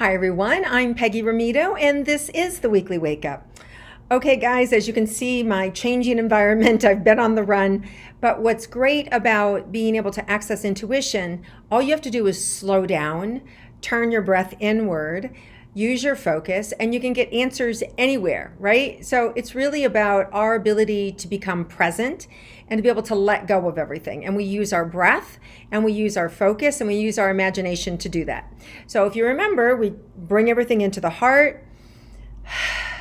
Hi everyone, I'm Peggy Rometo and this is the Weekly Wake Up. Okay guys, as you can see, my changing environment, I've been on the run, but what's great about being able to access intuition, all you have to do is slow down, turn your breath inward, use your focus, and you can get answers anywhere, right? So it's really about our ability to become present and to be able to let go of everything. And we use our breath and we use our focus and we use our imagination to do that. So if you remember, we bring everything into the heart,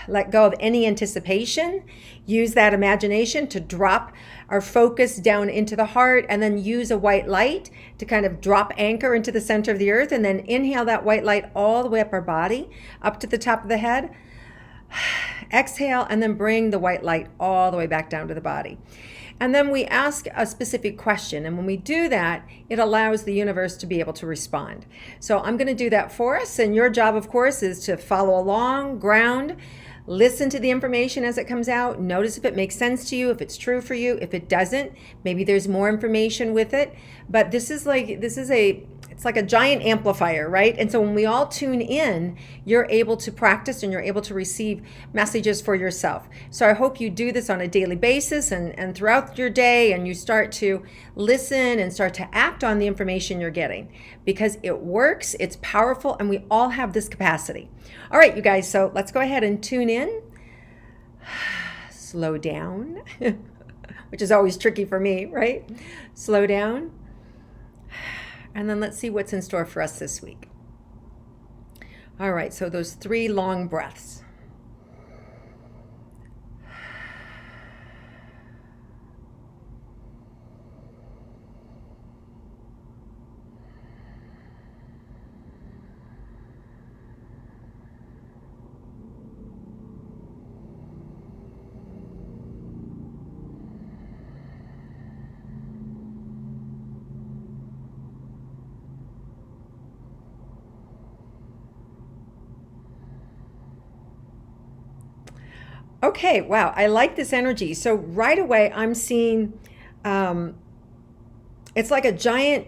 let go of any anticipation, use that imagination to drop our focus down into the heart, and then use a white light to kind of drop anchor into the center of the earth, and then inhale that white light all the way up our body, up to the top of the head. Exhale, and then bring the white light all the way back down to the body. And then we ask a specific question. And when we do that, it allows the universe to be able to respond. So I'm going to do that for us. And your job, of course, is to follow along, ground, listen to the information as it comes out. Notice if it makes sense to you, if it's true for you. If it doesn't, maybe there's more information with it. But it's like a giant amplifier, right? And so when we all tune in, you're able to practice and you're able to receive messages for yourself. So I hope you do this on a daily basis and throughout your day, and you start to listen and start to act on the information you're getting, because it works, it's powerful, and we all have this capacity. All right, you guys, so let's go ahead and tune in. Slow down, which is always tricky for me, right? Slow down. And then let's see what's in store for us this week. All right, so those 3 long breaths. Okay, wow, I like this energy. So right away, I'm seeing it's like a giant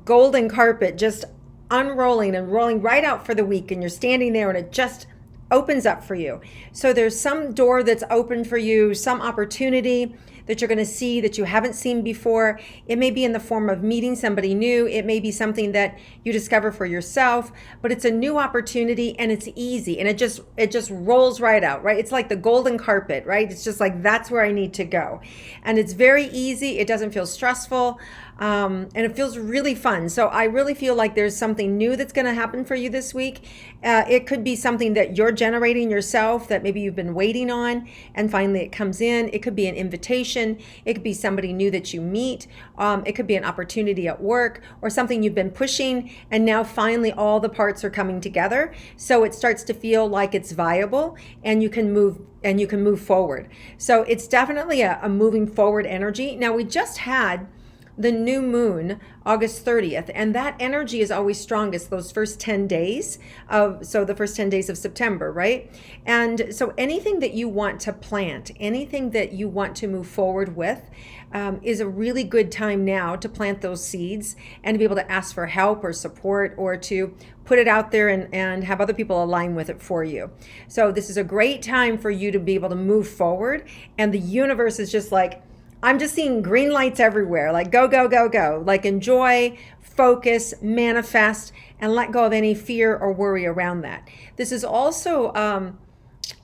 golden carpet just unrolling and rolling right out for the week. And you're standing there and it just opens up for you. So there's some door that's open for you, some opportunity that you're going to see that you haven't seen before. It may be in the form of meeting somebody new. It may be something that you discover for yourself, but it's a new opportunity and it's easy and it just rolls right out, right? It's like the golden carpet, right? It's just like, that's where I need to go. And it's very easy. It doesn't feel stressful. And it feels really fun. So I really feel like there's something new that's going to happen for you this week. It could be something that you're generating yourself that maybe you've been waiting on, and finally it comes in. It could be an invitation. It could be somebody new that you meet. It could be an opportunity at work or something you've been pushing, and now finally all the parts are coming together. So it starts to feel like it's viable, and you can move forward. So it's definitely a moving forward energy. Now we just had the new moon, August 30th, and that energy is always strongest those first 10 days the first 10 days of September, right? And so anything that you want to plant, anything that you want to move forward with, is a really good time now to plant those seeds and to be able to ask for help or support, or to put it out there and have other people align with it for you. So this is a great time for you to be able to move forward, and the universe is just like, I'm just seeing green lights everywhere, like go, go, go, go. Like enjoy, focus, manifest, and let go of any fear or worry around that. This is also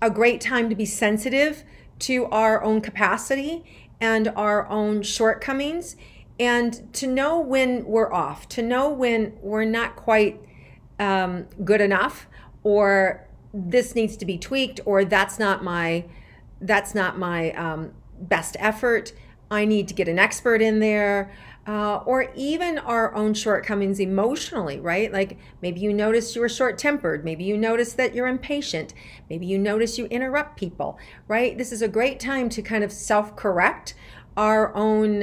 a great time to be sensitive to our own capacity and our own shortcomings, and to know when we're off, to know when we're not quite good enough, or this needs to be tweaked, or that's not my best effort. I need to get an expert in there, or even our own shortcomings emotionally, right? Like maybe you notice you were short-tempered. Maybe you notice that you're impatient. Maybe you notice you interrupt people, right? This is a great time to kind of self-correct our own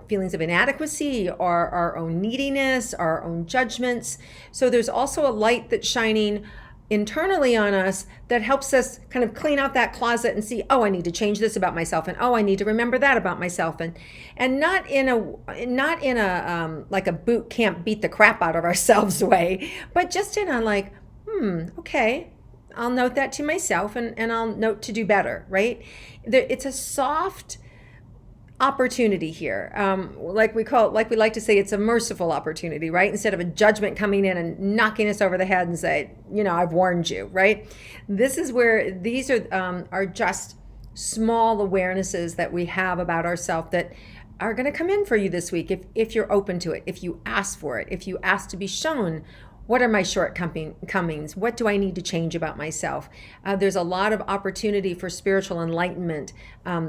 feelings of inadequacy, or our own neediness, our own judgments. So there's also a light that's shining internally on us that helps us kind of clean out that closet and see, oh, I need to change this about myself, and oh, I need to remember that about myself, and not in a like a boot camp beat the crap out of ourselves way, but just in a like, okay, I'll note that to myself, and I'll note to do better, right? It's a soft opportunity here. Like we like to say, it's a merciful opportunity, right? Instead of a judgment coming in and knocking us over the head and say, I've warned you, right? This is where these are just small awarenesses that we have about ourselves that are going to come in for you this week if you're open to it, if you ask for it, if you ask to be shown. What are my shortcomings? What do I need to change about myself? There's a lot of opportunity for spiritual enlightenment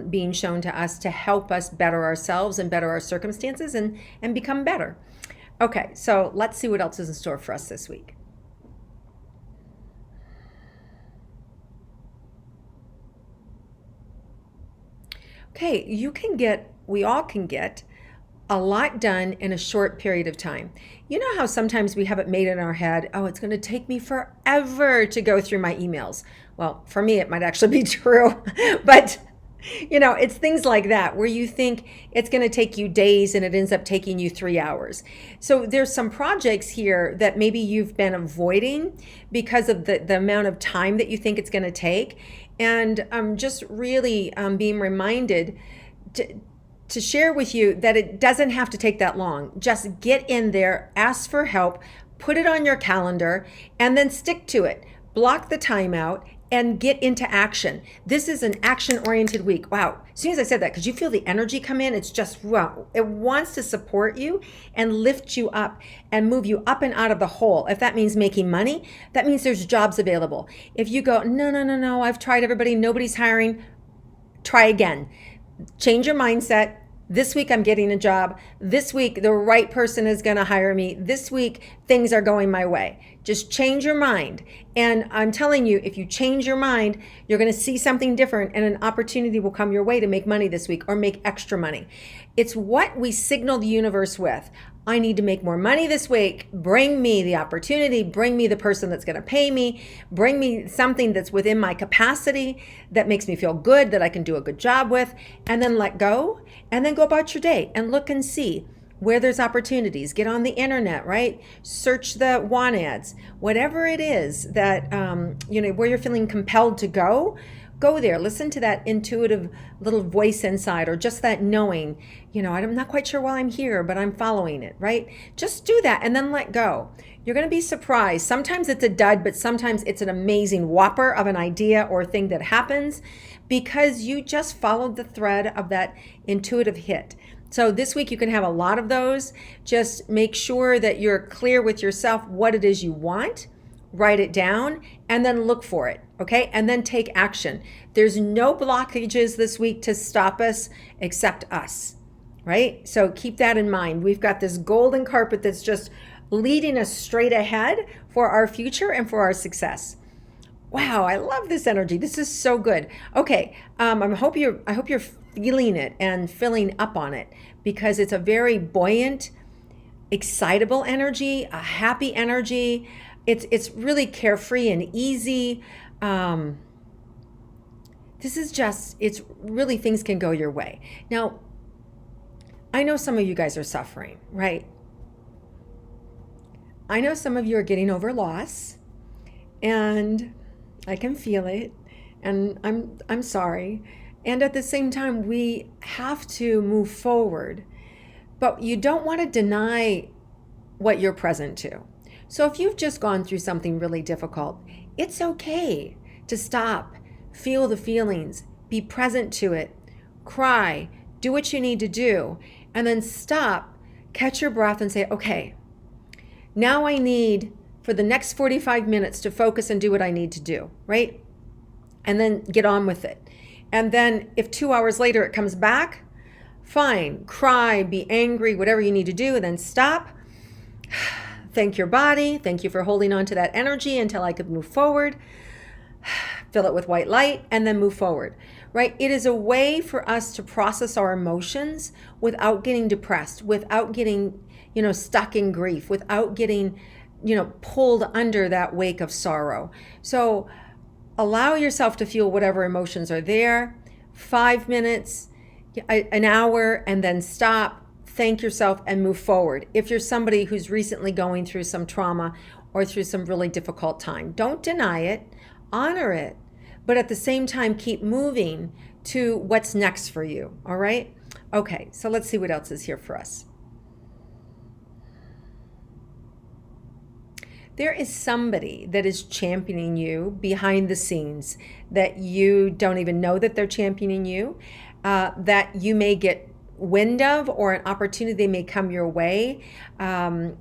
being shown to us to help us better ourselves and better our circumstances and become better. Okay, so let's see what else is in store for us this week. Okay, we all can get a lot done in a short period of time. You know how sometimes we have it made in our head, oh, it's going to take me forever to go through my emails. Well, for me, it might actually be true, but it's things like that where you think it's going to take you days and it ends up taking you 3 hours. So there's some projects here that maybe you've been avoiding because of the amount of time that you think it's going to take. And just really being reminded to share with you that it doesn't have to take that long. Just get in there, ask for help, put it on your calendar, and then stick to it. Block the time out and get into action. This is an action-oriented week. Wow. As soon as I said that, because you feel the energy come in, it's just, wow. It wants to support you and lift you up and move you up and out of the hole. If that means making money, that means there's jobs available. If you go, no, I've tried everybody, nobody's hiring, try again. Change your mindset. This week I'm getting a job. This week the right person is going to hire me. This week things are going my way. Just change your mind. And I'm telling you, if you change your mind, you're going to see something different and an opportunity will come your way to make money this week or make extra money. It's what we signal the universe with. I need to make more money this week. Bring me the opportunity. Bring me the person that's going to pay me. Bring me something that's within my capacity that makes me feel good, that I can do a good job with, and then let go, and then go about your day and look and see where there's opportunities. Get on the internet, right? Search the want ads. Whatever it is that, where you're feeling compelled to go there. Listen to that intuitive little voice inside, or just that knowing, I'm not quite sure why I'm here, but I'm following it, right? Just do that and then let go. You're going to be surprised. Sometimes it's a dud, but sometimes it's an amazing whopper of an idea or thing that happens because you just followed the thread of that intuitive hit. So this week you can have a lot of those. Just make sure that you're clear with yourself what it is you want. Write it down and then look for it, okay? And then take action. There's no blockages this week to stop us except us, right? So keep that in mind. We've got this golden carpet that's just leading us straight ahead for our future and for our success. Wow, I love this energy. This is so good. Okay, I hope you're feeling it and filling up on it because it's a very buoyant, excitable energy, a happy energy. It's really carefree and easy. It's really, things can go your way. Now, I know some of you guys are suffering, right? I know some of you are getting over loss, and I can feel it, and I'm sorry. And at the same time, we have to move forward, but you don't want to deny what you're present to. So if you've just gone through something really difficult, it's okay to stop, feel the feelings, be present to it, cry, do what you need to do, and then stop, catch your breath and say, okay, now I need for the next 45 minutes to focus and do what I need to do, right? And then get on with it. And then if 2 hours later it comes back, fine, cry, be angry, whatever you need to do, and then stop. Thank your body. Thank you for holding on to that energy until I could move forward. Fill it with white light and then move forward, right? It is a way for us to process our emotions without getting depressed, without getting, stuck in grief, without getting pulled under that wake of sorrow. So allow yourself to feel whatever emotions are there. 5 minutes, an hour, and then stop, thank yourself, and move forward. If you're somebody who's recently going through some trauma or through some really difficult time, don't deny it, honor it, but at the same time, keep moving to what's next for you, all right? Okay, so let's see what else is here for us. There is somebody that is championing you behind the scenes that you don't even know that they're championing you, that you may get wind of, or an opportunity may come your way, and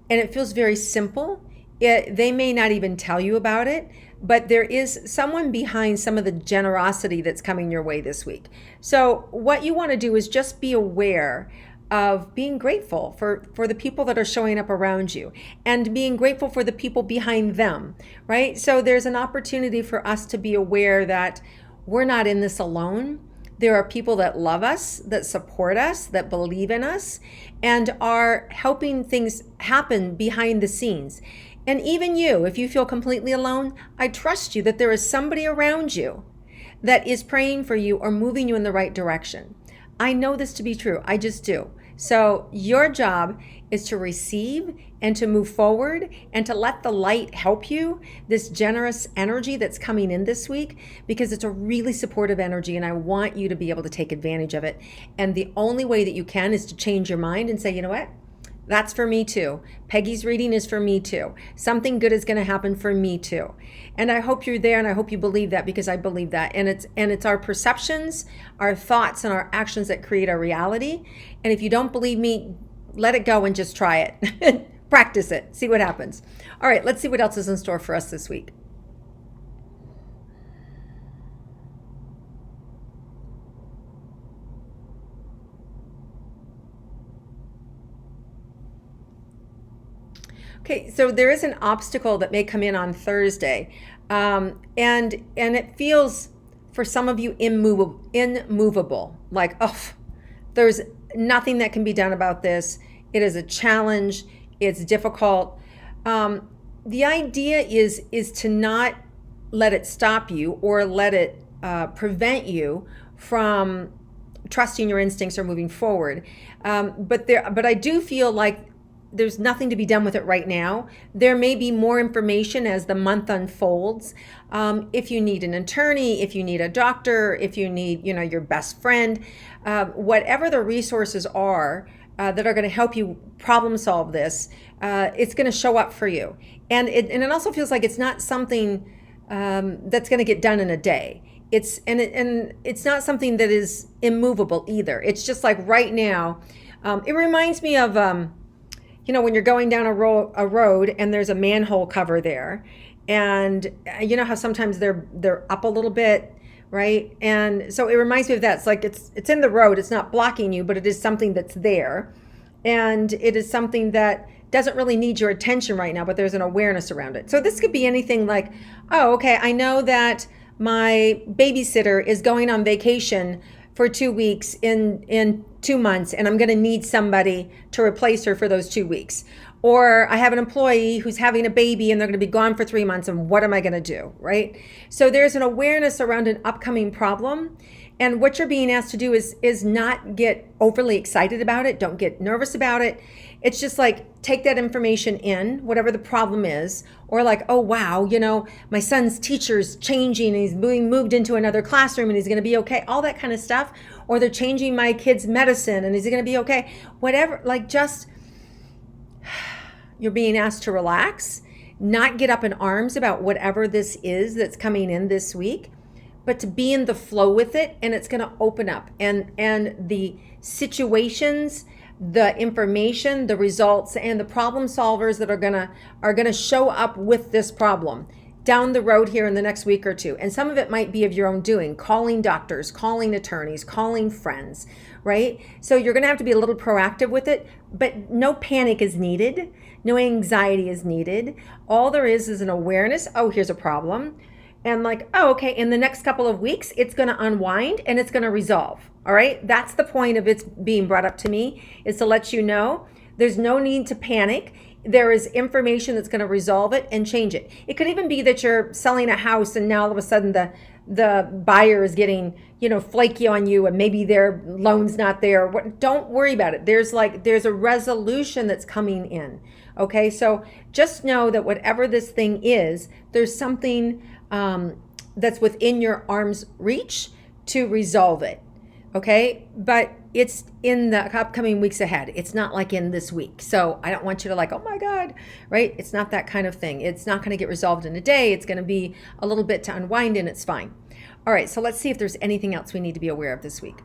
it feels very simple. They may not even tell you about it, but there is someone behind some of the generosity that's coming your way this week. So what you want to do is just be aware of being grateful for the people that are showing up around you, and being grateful for the people behind them, right? So there's an opportunity for us to be aware that we're not in this alone. There are people that love us, that support us, that believe in us, and are helping things happen behind the scenes. And even you, if you feel completely alone, I trust you that there is somebody around you that is praying for you or moving you in the right direction. I know this to be true. I just do. So your job is to receive and to move forward and to let the light help you, this generous energy that's coming in this week, because it's a really supportive energy, and I want you to be able to take advantage of it. And the only way that you can is to change your mind and say, you know what? That's for me too. Peggy's reading is for me too. Something good is going to happen for me too. And I hope you're there, and I hope you believe that, because I believe that. And it's our perceptions, our thoughts, and our actions that create our reality. And if you don't believe me, let it go and just try it. Practice it. See what happens. All right, let's see what else is in store for us this week. Okay, so there is an obstacle that may come in on Thursday, and it feels for some of you immovable. Like, oh, there's nothing that can be done about this. It is a challenge. It's difficult. The idea is to not let it stop you or let it prevent you from trusting your instincts or moving forward. But I do feel like there's nothing to be done with it right now. There may be more information as the month unfolds. If you need an attorney, if you need a doctor, if you need, your best friend, whatever the resources are that are going to help you problem solve this, it's going to show up for you. And it also feels like it's not something that's going to get done in a day. It's not something that is immovable either. It's just like right now. It reminds me of when you're going down a road and there's a manhole cover there, and you know how sometimes they're up a little bit, right? And so it reminds me of that. It's like it's in the road. It's not blocking you, but it is something that's there, and it is something that doesn't really need your attention right now, but there's an awareness around it. So this could be anything like, oh, okay, I know that my babysitter is going on vacation for 2 weeks in 2 months, and I'm going to need somebody to replace her for those 2 weeks. Or I have an employee who's having a baby and they're going to be gone for 3 months, and what am I going to do, right? So there's an awareness around an upcoming problem, and what you're being asked to do is not get overly excited about it. Don't get nervous about it. It's just like, take that information in, whatever the problem is, or like, oh, wow, my son's teacher's changing and he's being moved into another classroom and he's going to be okay, all that kind of stuff. Or they're changing my kid's medicine and is he going to be okay? Whatever, you're being asked to relax, not get up in arms about whatever this is that's coming in this week, but to be in the flow with it, and it's going to open up. And the situations, the information, the results, and the problem solvers that are gonna show up with this problem down the road here in the next week or two. And some of it might be of your own doing, calling doctors, calling attorneys, calling friends, right? So you're gonna have to be a little proactive with it, but no panic is needed. No anxiety is needed. All there is an awareness. Oh, here's a problem. And oh, okay, in the next couple of weeks, it's going to unwind and it's going to resolve. All right. That's the point of it being brought up to me, is to let you know there's no need to panic. there is information that's going to resolve it and change it. It could even be that you're selling a house and now all of a sudden the buyer is getting, flaky on you, and maybe their loan's not there. Don't worry about it. There's a resolution that's coming in. Okay, so just know that whatever this thing is, there's something that's within your arm's reach to resolve it. Okay, but it's in the upcoming weeks ahead. It's not like in this week. So I don't want you to oh my God, right? It's not that kind of thing. It's not going to get resolved in a day. It's going to be a little bit to unwind, and it's fine. All right, so let's see if there's anything else we need to be aware of this week.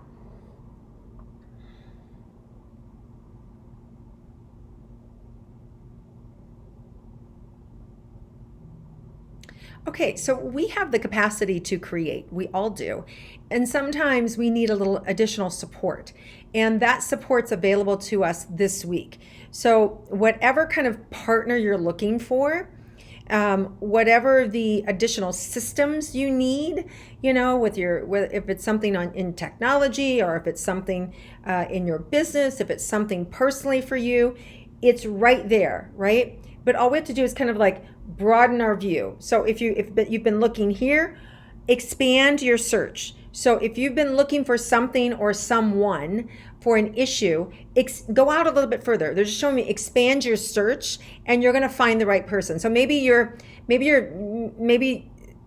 Okay, so we have the capacity to create. We all do. And sometimes we need a little additional support. And that support's available to us this week. So whatever kind of partner you're looking for, whatever the additional systems you need, if it's something in technology, or if it's something in your business, if it's something personally for you, it's right there, right? But all we have to do is kind of broaden our view. So if you've been looking here, expand your search. So if you've been looking for something or someone for an issue, go out a little bit further. They're just showing me expand your search, and you're going to find the right person. So maybe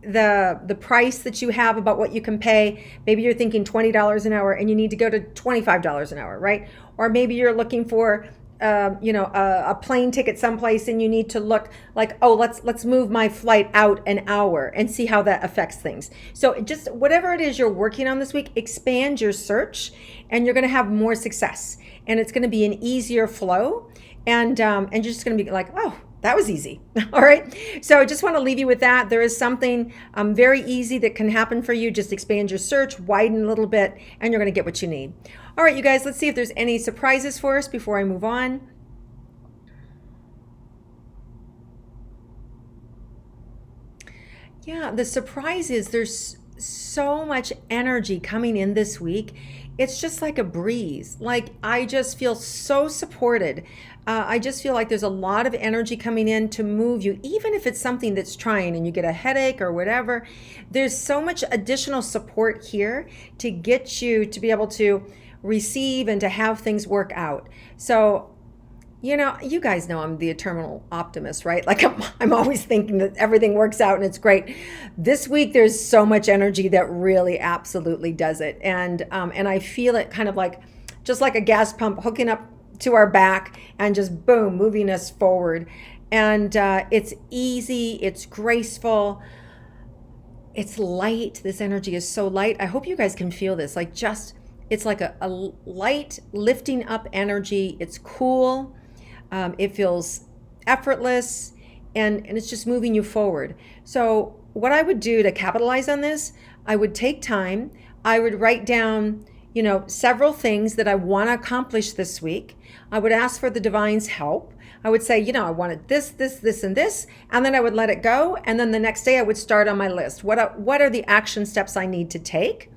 the price that you have about what you can pay, maybe you're thinking $20 an hour and you need to go to $25 an hour, right? Or maybe you're looking for a plane ticket someplace, and you need to look let's move my flight out an hour and see how that affects things. So just whatever it is you're working on this week, expand your search, and you're going to have more success, and it's going to be an easier flow, and you're just going to be oh, that was easy. All right. So I just want to leave you with that. There is something very easy that can happen for you. Just expand your search, widen a little bit, and you're going to get what you need. All right, you guys, let's see if there's any surprises for us before I move on. Yeah, the surprise is there's so much energy coming in this week. It's just like a breeze. I just feel so supported. I just feel like there's a lot of energy coming in to move you, even if it's something that's trying and you get a headache or whatever. There's so much additional support here to get you to be able to receive and to have things work out. So, you guys know I'm the eternal optimist, right? I'm always thinking that everything works out and it's great. This week, there's so much energy that really absolutely does it. And I feel it kind of just like a gas pump hooking up to our back and just boom, moving us forward. And it's easy, it's graceful, it's light. This energy is so light. I hope you guys can feel this. It's like a light lifting up energy. It's cool. It feels effortless, and it's just moving you forward. So what I would do to capitalize on this, I would take time. I would write down, several things that I want to accomplish this week. I would ask for the divine's help. I would say, I wanted this, and this, and then I would let it go. And then the next day I would start on my list. What are the action steps I need to take?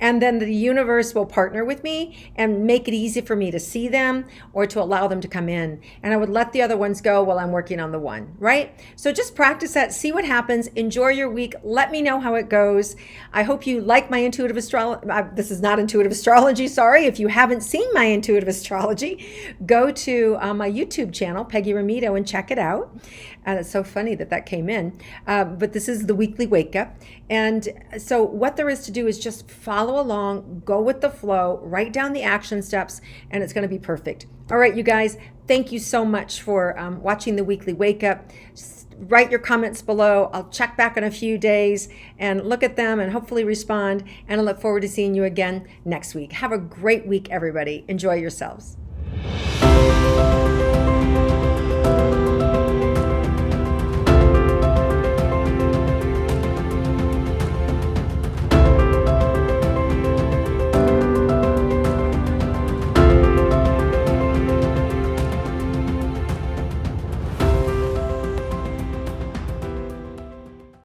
And then the universe will partner with me and make it easy for me to see them or to allow them to come in. And I would let the other ones go while I'm working on the one, right? So just practice that, see what happens, enjoy your week. Let me know how it goes. I hope you like my intuitive astrology. This is not intuitive astrology, sorry. If you haven't seen my intuitive astrology, go to my YouTube channel, Peggy Rometo, and check it out. And it's so funny that came in. But this is the weekly wake up. And so what there is to do is just follow along, go with the flow, write down the action steps, and it's going to be perfect. All right, you guys, thank you so much for watching the weekly wake up. Write your comments below. I'll check back in a few days and look at them and hopefully respond. And I look forward to seeing you again next week. Have a great week, everybody. Enjoy yourselves.